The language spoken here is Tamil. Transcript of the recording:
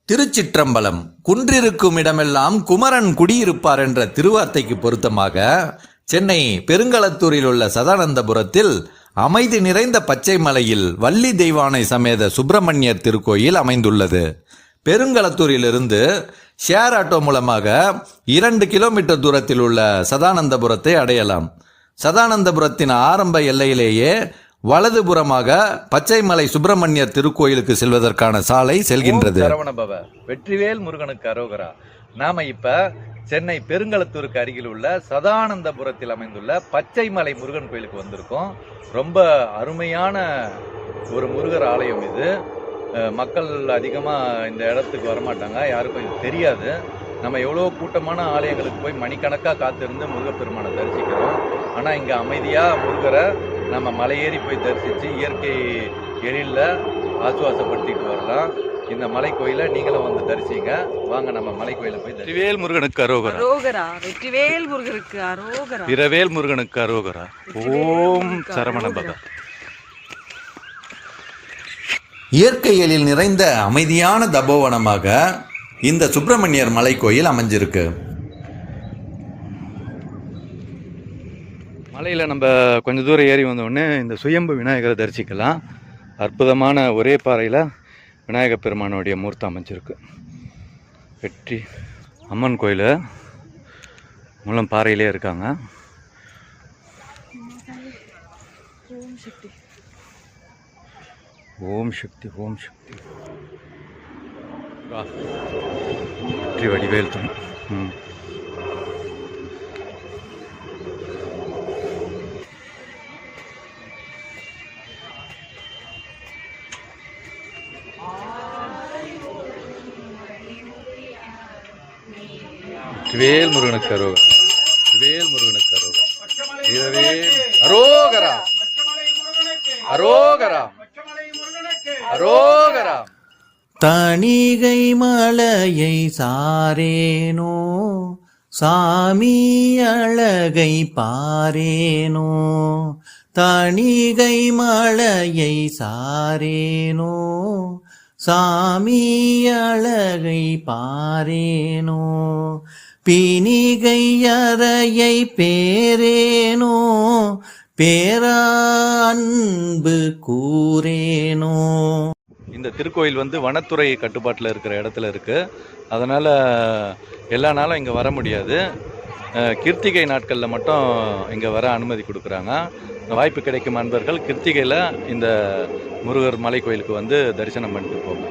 திருச்சிற்றம்பலம். குன்றிருக்கும் இடமெல்லாம் குமரன் குடியிருப்பார் என்ற திருவார்த்தைக்கு பொருத்தமாக சென்னை பெருங்களத்தூரில் உள்ள சதானந்தபுரத்தில் அமைதி நிறைந்த பச்சை மலையில் வள்ளி தெய்வானை சமேத சுப்பிரமணியர் திருக்கோயில் அமைந்துள்ளது. பெருங்களத்தூரிலிருந்து ஷேர் ஆட்டோ மூலமாக 2 கிலோமீட்டர் தூரத்தில் உள்ள சதானந்தபுரத்தை அடையலாம். சதானந்தபுரத்தின் ஆரம்ப எல்லையிலேயே வலதுபுறமாக பச்சைமலை சுப்பிரமணியர் திருக்கோயிலுக்கு செல்வதற்கான சாலை செல்கின்றது. சரவணபவ வெற்றிவேல் முருகனுக்கு அரோகரா. நாம இப்ப சென்னை பெருங்களத்தூருக்கு அருகில் உள்ள சதானந்தபுரத்தில் அமைந்துள்ள பச்சைமலை முருகன் கோயிலுக்கு வந்திருக்கோம். ரொம்ப அருமையான ஒரு முருகர் ஆலயம் இது. மக்கள் அதிகமாக இந்த இடத்துக்கு வரமாட்டாங்க, யாருக்கும் இது தெரியாது. நம்ம எவ்வளோ கூட்டமான ஆலயங்களுக்கு போய் மணிக்கணக்காக காத்திருந்து முருகப்பெருமானை தரிசிக்கிறோம். ஆனால் இங்கே அமைதியாக முருகரை நம்ம மலையேறி போய் தரிசித்து இயற்கை எழிலில் ஆசுவாசப்படுத்திட்டு வரலாம். இந்த மலை கோயிலை நீங்களும் வந்து தரிசிங்க. வாங்க நம்ம மலை கோயிலை போய் வெற்றிவேல் முருகனுக்கு அரோகரா. அரோகரா. வெற்றிவேல் முருகனுக்கு அரோகரா. இரவேல் முருகனுக்கு அரோகரா. ஓம் சரவணபவ. இயற்கை எழில் நிறைந்த அமைதியான தபோவனமாக இந்த சுப்பிரமணியர் மலை கோயில் அமைஞ்சிருக்கு. மலையில் நம்ம கொஞ்சம் தூரம் ஏறி வந்தோடனே இந்த சுயம்பு விநாயகரை தரிசிக்கலாம். அற்புதமான ஒரே பாறையில் விநாயகர் பெருமானுடைய மூர்த்தம் அமைஞ்சிருக்கு. வெற்றி அம்மன் கோயில் மூலம் பாறையிலே இருக்காங்க. ஓம் சக்தி ஓம் சக்தி. வெற்றி வடிவேல் துணை. வேல் முருகனுக்கு அரோகரா. வேல் முருகனுக்கு அரோகரா. அரோகரா. அரோகரா. தணிகை மலையை சாரேனோ சாமி அழகை பாரேனோ. தணிகை மலையை சாரேனோ சாமி அழகை பாரேனோ. பிணிகை அறையை பேரேனோ பேரான்பு கூரேனோ. இந்த திருக்கோயில் வந்து வனத்துறை கட்டுப்பாட்டில் இருக்கிற இடத்துல இருக்குது. அதனால் எல்லா நாளும் இங்கே வர முடியாது. கிருத்திகை நாட்களில் மட்டும் இங்கே வர அனுமதி கொடுக்குறாங்க. வாய்ப்பு கிடைக்கும் அன்பர்கள் கிருத்திகையில் இந்த முருகர் மலை கோயிலுக்கு வந்து தரிசனம் பண்ணிட்டு போங்க.